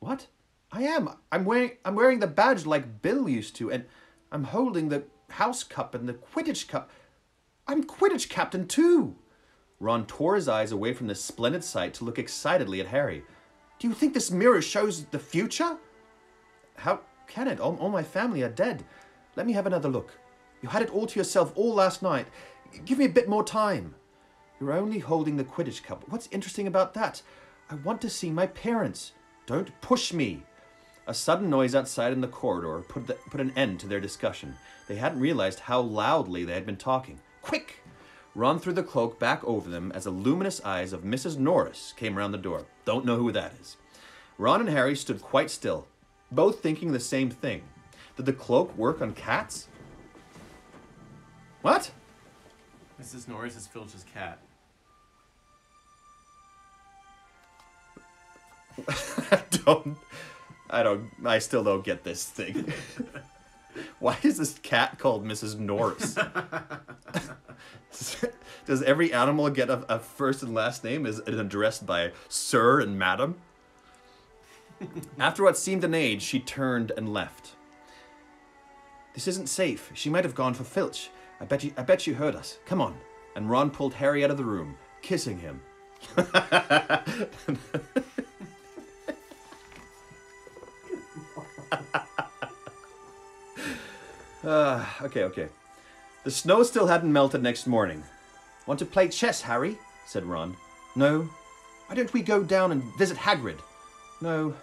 "What?" "I am. I'm wearing the badge like Bill used to, and I'm holding the house cup and the Quidditch cup. I'm Quidditch captain too." Ron tore his eyes away from this splendid sight to look excitedly at Harry. "Do you think this mirror shows the future?" "How can it? All my family are dead. Let me have another look. You had it all to yourself all last night. Give me a bit more time." "You're only holding the Quidditch cup. What's interesting about that? I want to see my parents." "Don't push me." A sudden noise outside in the corridor put an end to their discussion. They hadn't realized how loudly they had been talking. "Quick!" Ron threw the cloak back over them as the luminous eyes of Mrs. Norris came round the door. Don't know who that is. Ron and Harry stood quite still, both thinking the same thing. Did the cloak work on cats? What? Mrs. Norris is Filch's cat. I still don't get this thing. Why is this cat called Mrs. Norris? Does every animal get a first and last name? Is it addressed by Sir and Madam? After what seemed an age, she turned and left. This isn't safe. She might have gone for Filch. I bet you heard us. Come on. And Ron pulled Harry out of the room, kissing him. Okay. The snow still hadn't melted next morning. Want to play chess, Harry? Said Ron. No. Why don't we go down and visit Hagrid? No,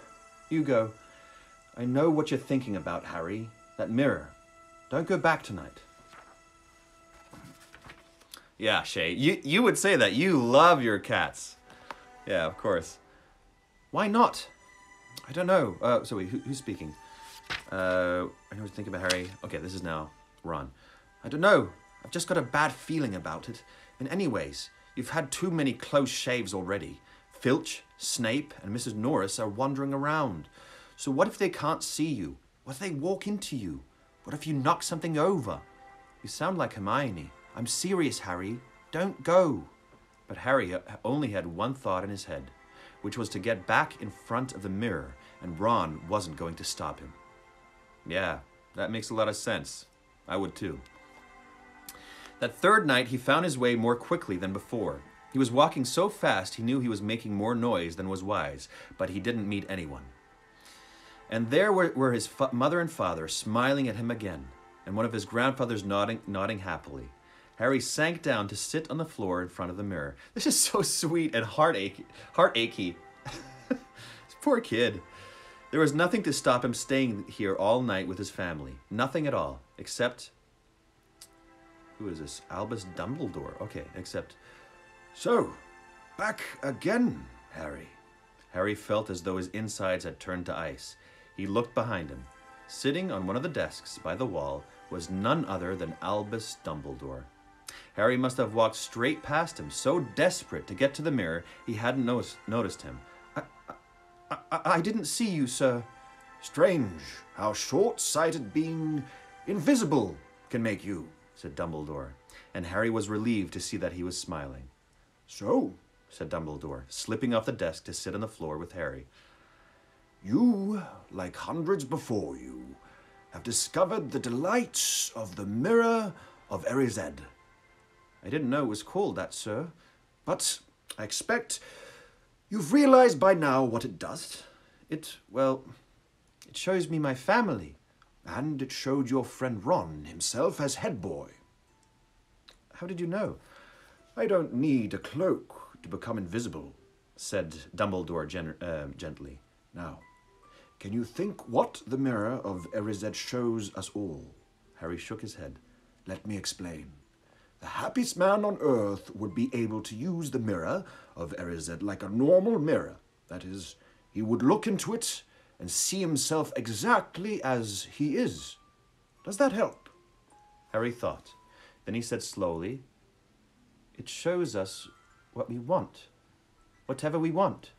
you go. I know what you're thinking about, Harry. That mirror. Don't go back tonight. Yeah, Shay, you would say that. You love your cats. Yeah, of course. Why not? I don't know. So wait, who's speaking? I know what to think about Harry. Okay, this is now Ron. I don't know. I've just got a bad feeling about it. In any ways, you've had too many close shaves already. Filch, Snape, and Mrs. Norris are wandering around. So what if they can't see you? What if they walk into you? What if you knock something over? You sound like Hermione. I'm serious, Harry. Don't go. But Harry only had one thought in his head, which was to get back in front of the mirror, and Ron wasn't going to stop him. Yeah, that makes a lot of sense. I would too. That third night, he found his way more quickly than before. He was walking so fast he knew he was making more noise than was wise, but he didn't meet anyone. And there were his mother and father smiling at him again, and one of his grandfathers nodding happily. Harry sank down to sit on the floor in front of the mirror. This is so sweet and heart-achy. Poor kid. There was nothing to stop him staying here all night with his family. Nothing at all, except... Who is this? Albus Dumbledore. Okay, except... So, back again, Harry. Harry felt as though his insides had turned to ice. He looked behind him. Sitting on one of the desks by the wall was none other than Albus Dumbledore. Harry must have walked straight past him, so desperate to get to the mirror he hadn't noticed him. I didn't see you, sir. Strange how short-sighted being invisible can make you, said Dumbledore, and Harry was relieved to see that he was smiling. So, said Dumbledore, slipping off the desk to sit on the floor with Harry. You, like hundreds before you, have discovered the delights of the mirror of Erised. I didn't know it was called that, sir. But I expect you've realized by now what it does. It shows me my family. And it showed your friend Ron himself as head boy. How did you know? I don't need a cloak to become invisible, said Dumbledore gently. Now, can you think what the mirror of Erised shows us all? Harry shook his head. Let me explain. The happiest man on earth would be able to use the mirror of Erised like a normal mirror. That is, he would look into it and see himself exactly as he is. Does that help? Harry thought. Then he said slowly, It shows us what we want. Whatever we want.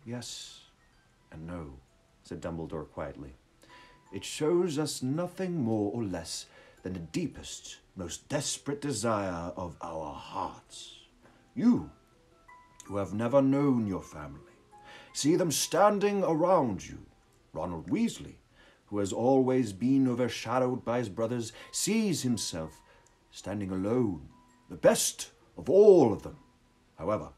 Yes and no, said Dumbledore quietly. It shows us nothing more or less than the deepest, most desperate desire of our hearts. You, who have never known your family, see them standing around you. Ronald Weasley, who has always been overshadowed by his brothers, sees himself standing alone, the best of all of them. However,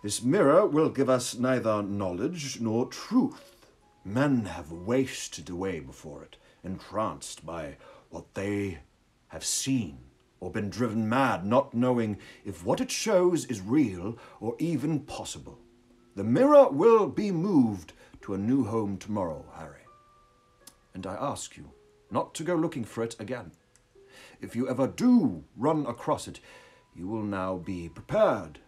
this mirror will give us neither knowledge nor truth. Men have wasted away before it, entranced by what they have seen, or been driven mad, not knowing if what it shows is real or even possible. The mirror will be moved to a new home tomorrow, Harry. And I ask you not to go looking for it again. If you ever do run across it, you will now be prepared.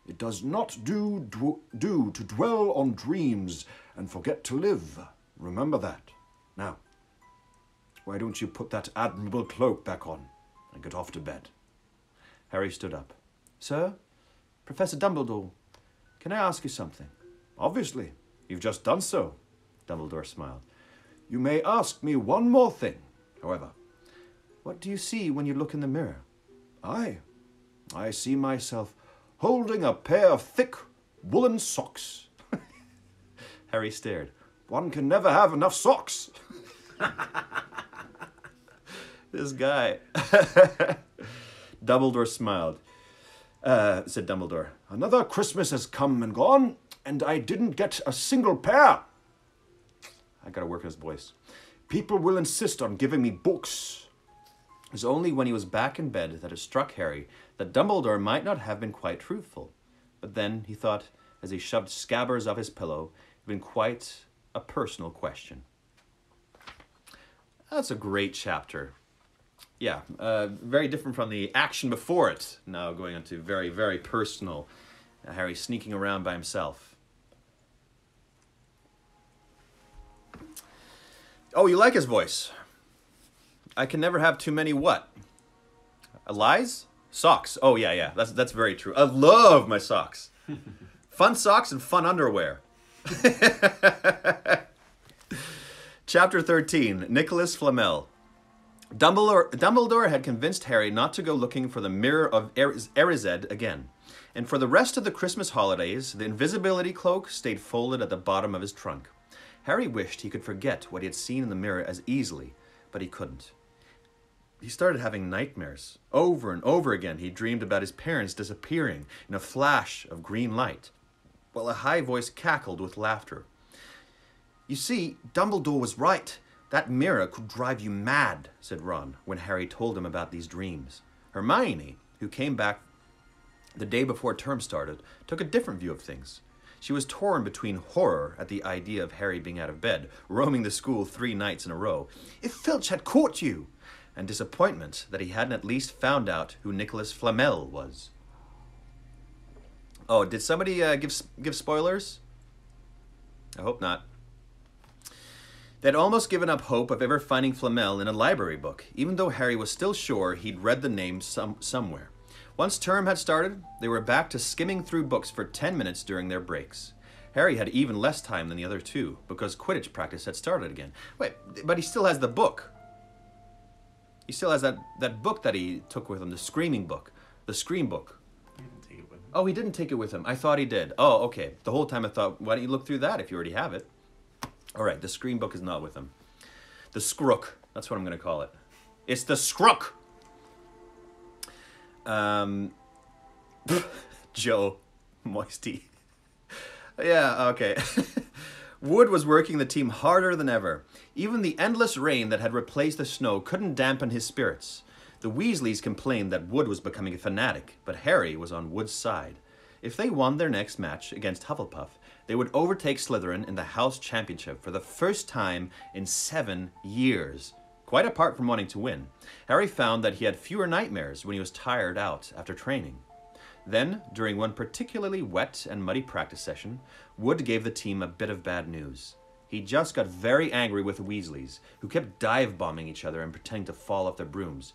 It does not do to dwell on dreams and forget to live. Remember that. Now, why don't you put that admirable cloak back on and get off to bed? Harry stood up. Sir, Professor Dumbledore, can I ask you something? Obviously. You've just done so. Dumbledore smiled. You may ask me one more thing, however. What do you see when you look in the mirror? I see myself holding a pair of thick woolen socks. Harry stared. One can never have enough socks. This guy. Dumbledore smiled. Said Dumbledore. Another Christmas has come and gone, and I didn't get a single pair. I gotta work on his voice. People will insist on giving me books. It was only when he was back in bed that it struck Harry that Dumbledore might not have been quite truthful. But then, he thought, as he shoved Scabbers off his pillow, it had been quite a personal question. That's a great chapter. Yeah, very different from the action before it. Now going on to very, very personal. Harry sneaking around by himself. Oh, you like his voice? I can never have too many what? Lies? Socks. Oh, yeah. That's very true. I love my socks. Fun socks and fun underwear. Chapter 13, Nicholas Flamel. Dumbledore had convinced Harry not to go looking for the Mirror of Erised again. And for the rest of the Christmas holidays, the invisibility cloak stayed folded at the bottom of his trunk. Harry wished he could forget what he had seen in the mirror as easily, but he couldn't. He started having nightmares. Over and over again, he dreamed about his parents disappearing in a flash of green light, while a high voice cackled with laughter. You see, Dumbledore was right. That mirror could drive you mad, said Ron, when Harry told him about these dreams. Hermione, who came back the day before term started, took a different view of things. She was torn between horror at the idea of Harry being out of bed, roaming the school 3 nights in a row, if Filch had caught you, and disappointment that he hadn't at least found out who Nicholas Flamel was. Oh, did somebody give spoilers? I hope not. They'd almost given up hope of ever finding Flamel in a library book, even though Harry was still sure he'd read the name somewhere. Once term had started, they were back to skimming through books for 10 minutes during their breaks. Harry had even less time than the other two, because Quidditch practice had started again. Wait, but he still has the book. He still has that book that he took with him, the screaming book. The scream book. He didn't take it with him. Oh, he didn't take it with him. I thought he did. Oh, okay. The whole time I thought, why don't you look through that if you already have it? All right, the scream book is not with him. The Skrook. That's what I'm going to call it. It's the Skrook! Joe. Moisty. Yeah, okay. Wood was working the team harder than ever. Even the endless rain that had replaced the snow couldn't dampen his spirits. The Weasleys complained that Wood was becoming a fanatic, but Harry was on Wood's side. If they won their next match against Hufflepuff, they would overtake Slytherin in the House Championship for the first time in 7 years. Quite apart from wanting to win, Harry found that he had fewer nightmares when he was tired out after training. Then, during one particularly wet and muddy practice session, Wood gave the team a bit of bad news. He just got very angry with the Weasleys, who kept dive-bombing each other and pretending to fall off their brooms.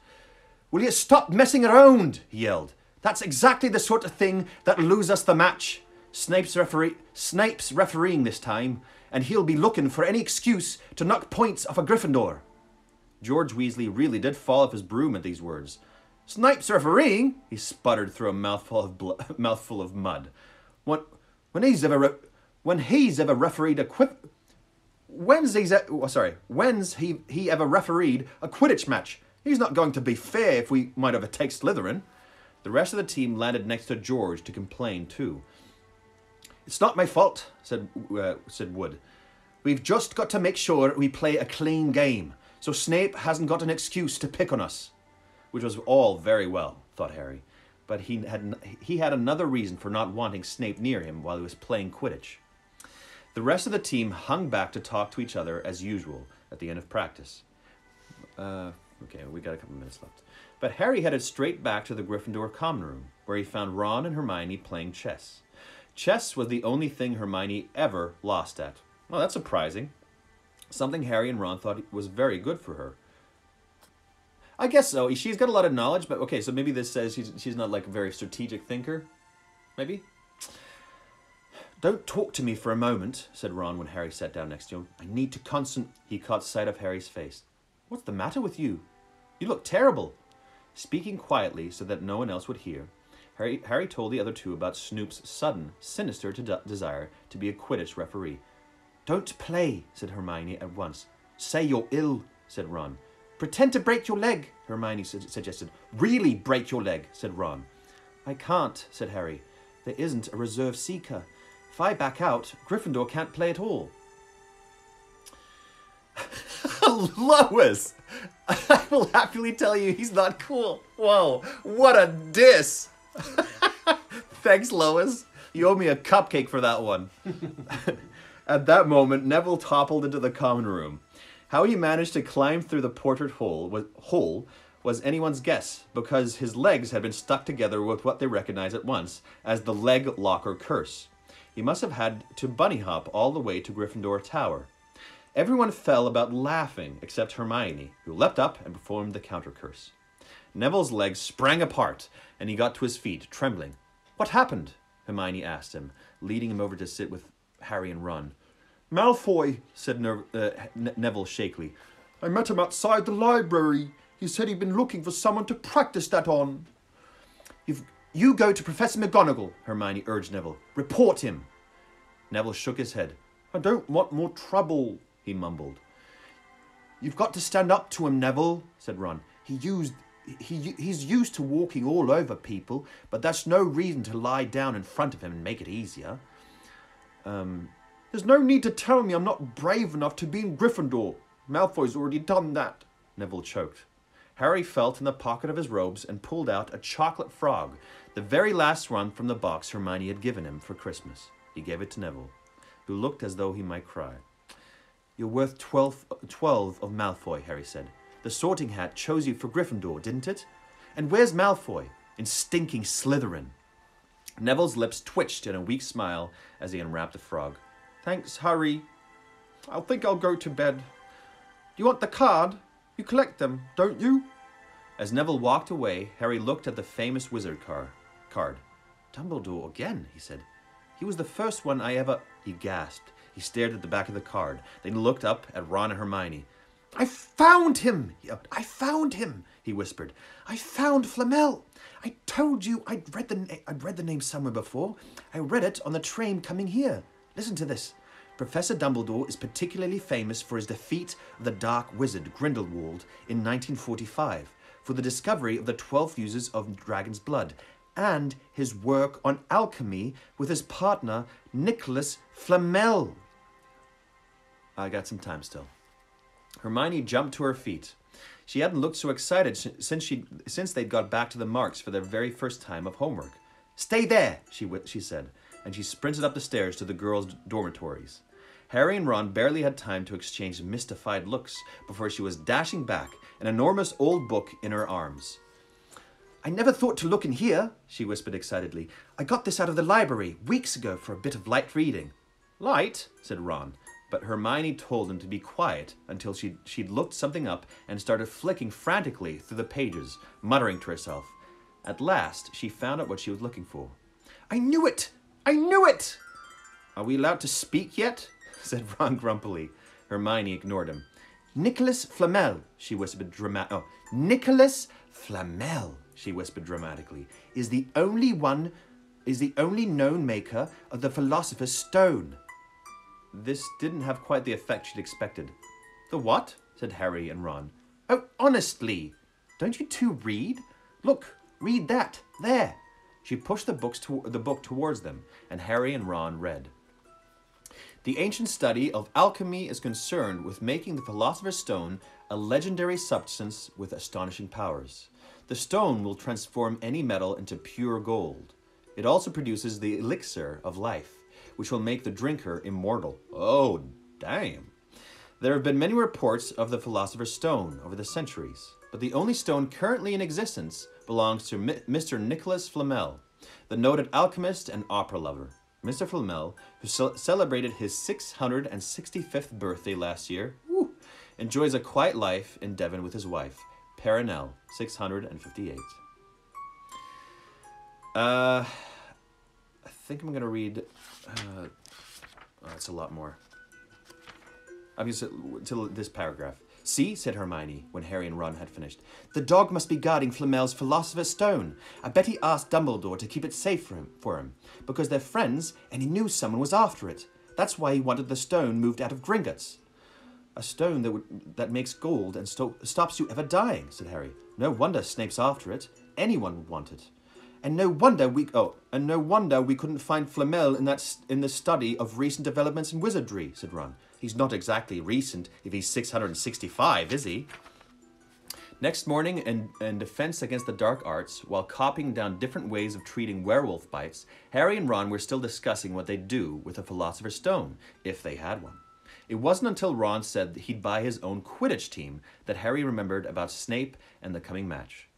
"Will you stop messing around?" he yelled. "That's exactly the sort of thing that'll lose us the match. Snape's refereeing this time, and he'll be looking for any excuse to knock points off a Gryffindor." George Weasley really did fall off his broom at these words. "Snape's refereeing?" he sputtered through a mouthful of mud. When he's ever refereed a When's he ever refereed a Quidditch match? He's not going to be fair if we might overtake Slytherin. The rest of the team landed next to George to complain too. "It's not my fault," said Wood. "We've just got to make sure we play a clean game, so Snape hasn't got an excuse to pick on us." Which was all very well, thought Harry, but he had another reason for not wanting Snape near him while he was playing Quidditch. The rest of the team hung back to talk to each other as usual at the end of practice. Okay, we got a couple minutes left. But Harry headed straight back to the Gryffindor common room, where he found Ron and Hermione playing chess. Chess was the only thing Hermione ever lost at. Well, that's surprising. Something Harry and Ron thought was very good for her. I guess so. She's got a lot of knowledge, but okay, so maybe this says she's not like a very strategic thinker. Maybe? "Don't talk to me for a moment," said Ron when Harry sat down next to him. "I need to concentrate." He caught sight of Harry's face. "What's the matter with you? You look terrible." Speaking quietly so that no one else would hear, Harry told the other two about Snoop's sudden, sinister desire to be a Quidditch referee. Don't play, said Hermione at once. Say you're ill, said Ron. Pretend to break your leg, Hermione suggested. Really break your leg, said Ron. I can't, said Harry. There isn't a reserve seeker. If I back out, Gryffindor can't play at all. Lois! I will happily tell you he's not cool. Whoa, what a diss! Thanks, Lois. You owe me a cupcake for that one. At that moment, Neville toppled into the common room. How he managed to climb through the portrait hole was anyone's guess, because his legs had been stuck together with what they recognized at once as the leg locker curse. He must have had to bunny hop all the way to Gryffindor Tower. Everyone fell about laughing except Hermione, who leapt up and performed the counter curse. Neville's legs sprang apart, and he got to his feet, trembling. What happened? Hermione asked him, leading him over to sit with Harry and Ron. Malfoy, said Neville shakily. I met him outside the library. He said he'd been looking for someone to practice that on. You go to Professor McGonagall, Hermione urged Neville. Report him. Neville shook his head. I don't want more trouble, he mumbled. You've got to stand up to him, Neville, said Ron. He's used to walking all over people, but that's no reason to lie down in front of him and make it easier. There's no need to tell me I'm not brave enough to be in Gryffindor. Malfoy's already done that, Neville choked. Harry felt in the pocket of his robes and pulled out a chocolate frog, the very last one from the box Hermione had given him for Christmas. He gave it to Neville, who looked as though he might cry. You're worth 12 of Malfoy, Harry said. The Sorting Hat chose you for Gryffindor, didn't it? And where's Malfoy? In stinking Slytherin. Neville's lips twitched in a weak smile as he unwrapped the frog. Thanks, Harry. I think I'll go to bed. Do you want the card? You collect them, don't you? As Neville walked away, Harry looked at the famous wizard card. Dumbledore again, he said. He was the first one I ever... He gasped. He stared at the back of the card, then looked up at Ron and Hermione. I found him! I found him, he whispered. I found Flamel. I told you I'd read the name somewhere before. I read it on the train coming here. Listen to this. Professor Dumbledore is particularly famous for his defeat of the Dark Wizard Grindelwald in 1945, for the discovery of the 12 uses of dragon's blood, and his work on alchemy with his partner, Nicholas Flamel. I got some time still. Hermione jumped to her feet. She hadn't looked so excited since they'd got back to the marks for their very first time of homework. Stay there, she said, and she sprinted up the stairs to the girls' dormitories. Harry and Ron barely had time to exchange mystified looks before she was dashing back, an enormous old book in her arms. I never thought to look in here, she whispered excitedly. I got this out of the library weeks ago for a bit of light reading. Light? Said Ron, but Hermione told him to be quiet until she'd looked something up and started flicking frantically through the pages, muttering to herself. At last, she found out what she was looking for. I knew it! I knew it! Are we allowed to speak yet? Said Ron grumpily. Hermione ignored him. Nicholas Flamel, she whispered Nicholas Flamel, she whispered dramatically, is the only known maker of the Philosopher's Stone. This didn't have quite the effect she'd expected. The what? Said Harry and Ron. Oh, honestly, don't you two read? Look, read that, there. She pushed the book towards them, and Harry and Ron read. The ancient study of alchemy is concerned with making the Philosopher's Stone a legendary substance with astonishing powers. The stone will transform any metal into pure gold. It also produces the elixir of life, which will make the drinker immortal. Oh, damn. There have been many reports of the Philosopher's Stone over the centuries, but the only stone currently in existence belongs to Mr. Nicholas Flamel, the noted alchemist and opera lover. Mr. Flamel, who celebrated his 665th birthday last year, enjoys a quiet life in Devon with his wife, Perenelle, 658. I think I'm going to read... it's a lot more. Obviously, till this paragraph. See, said Hermione, when Harry and Ron had finished. The dog must be guarding Flamel's Philosopher's Stone. I bet he asked Dumbledore to keep it safe for him, because they're friends and he knew someone was after it. That's why he wanted the stone moved out of Gringotts. A stone that makes gold and stops you ever dying, said Harry. No wonder Snape's after it. Anyone would want it. And no wonder we couldn't find Flamel in the study of recent developments in wizardry, said Ron. He's not exactly recent if he's 665, is he? Next morning, in defense against the dark arts, while copying down different ways of treating werewolf bites, Harry and Ron were still discussing what they'd do with a Philosopher's Stone, if they had one. It wasn't until Ron said that he'd buy his own Quidditch team that Harry remembered about Snape and the coming match.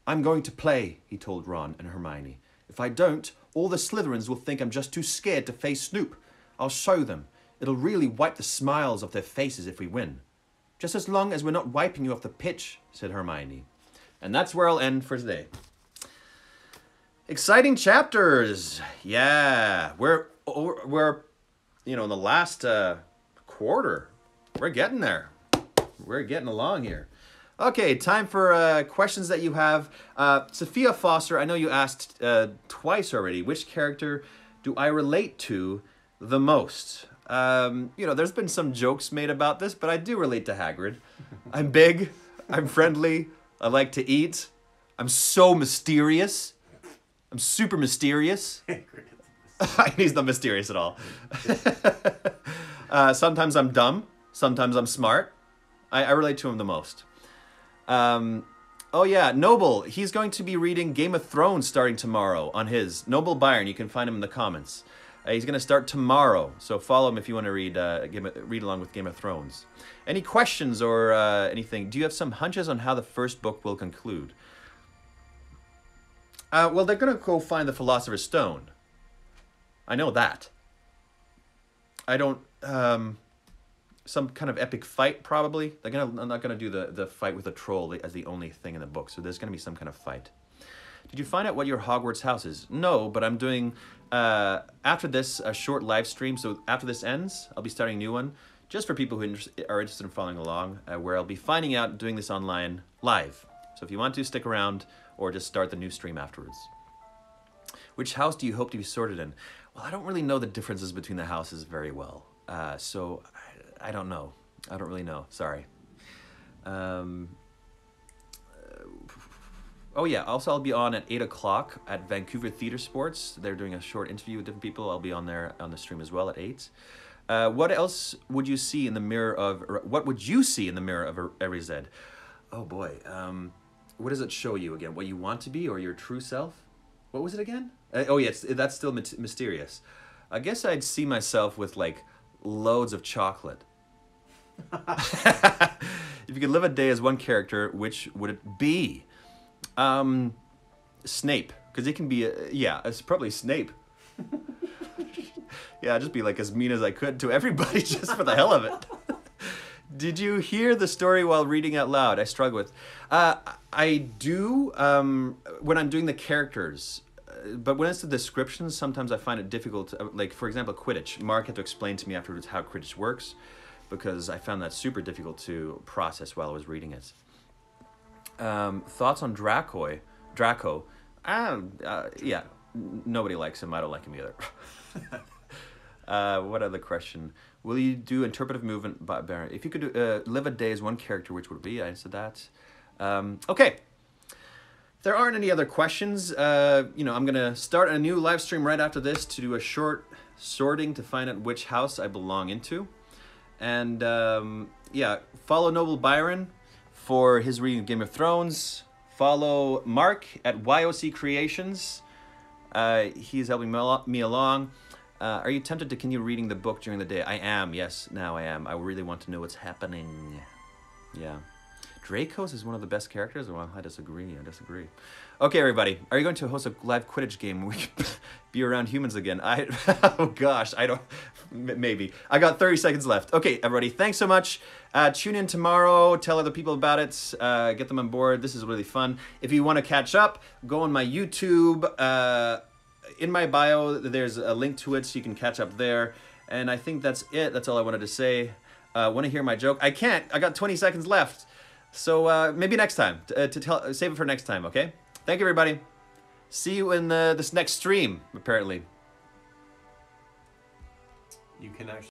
I'm going to play, he told Ron and Hermione. If I don't, all the Slytherins will think I'm just too scared to face Snoop. I'll show them. It'll really wipe the smiles off their faces if we win. Just as long as we're not wiping you off the pitch, said Hermione. And that's where I'll end for today. Exciting chapters. Yeah, we're in the last quarter. We're getting there. We're getting along here. Okay, time for questions that you have. Sophia Foster, I know you asked twice already. Which character do I relate to the most? There's been some jokes made about this, but I do relate to Hagrid. I'm big, I'm friendly, I like to eat, I'm so mysterious. I'm super mysterious. He's not mysterious at all. Sometimes I'm dumb, sometimes I'm smart. I relate to him the most. Oh yeah, Noble, he's going to be reading Game of Thrones starting tomorrow on his. Noble Byron, you can find him in the comments. He's going to start tomorrow, so follow him if you want to read along with Game of Thrones. Any questions or anything? Do you have some hunches on how the first book will conclude? Well, they're going to go find the Philosopher's Stone. I know that. I don't... some kind of epic fight, probably. I'm not going to do the fight with a troll as the only thing in the book, so there's going to be some kind of fight. Did you find out what your Hogwarts house is? No, but I'm doing, after this, a short live stream. So after this ends, I'll be starting a new one, just for people who are interested in following along, where I'll be finding out doing this online live. So if you want to, stick around, or just start the new stream afterwards. Which house do you hope to be sorted in? Well, I don't really know the differences between the houses very well. So I don't know. I don't really know. Sorry. Oh yeah, also I'll be on at 8 o'clock at Vancouver Theatre Sports. They're doing a short interview with different people. I'll be on there on the stream as well at 8. What else would you see in the mirror of... What would you see in the mirror of Erised? Oh boy. What does it show you again? What you want to be or your true self? What was it again? Oh yes, that's still mysterious. I guess I'd see myself with like loads of chocolate. If you could live a day as one character, which would it be? Snape, because it can be it's probably Snape. Yeah, I'd just be like as mean as I could to everybody just for the hell of it. Did you hear the story while reading out loud? I struggle with. I do when I'm doing the characters, but when it's the descriptions, sometimes I find it difficult. Like for example, Quidditch. Mark had to explain to me afterwards how Quidditch works, because I found that super difficult to process while I was reading it. Thoughts on Draco? Yeah, nobody likes him. I don't like him either. What other question? Will you do interpretive movement by Baron? If you could live a day as one character, which would it be? I answered that. Okay. If there aren't any other questions, I'm going to start a new live stream right after this to do a short sorting to find out which house I belong into. And, follow Noble Byron for his reading of Game of Thrones. Follow Mark at YOC Creations. He's helping me along. Are you tempted to continue reading the book during the day? I am, yes, now I am. I really want to know what's happening. Yeah. Dracos is one of the best characters? Well, I disagree. Okay, everybody. Are you going to host a live Quidditch game where we can be around humans again? Oh, gosh. Maybe. I got 30 seconds left. Okay, everybody. Thanks so much. Tune in tomorrow. Tell other people about it. Get them on board. This is really fun. If you want to catch up, go on my YouTube. In my bio, there's a link to it so you can catch up there. And I think that's it. That's all I wanted to say. Want to hear my joke? I can't. I got 20 seconds left. So maybe next time. Save it for next time, okay? Thank you, everybody. See you in this next stream, apparently. You can actually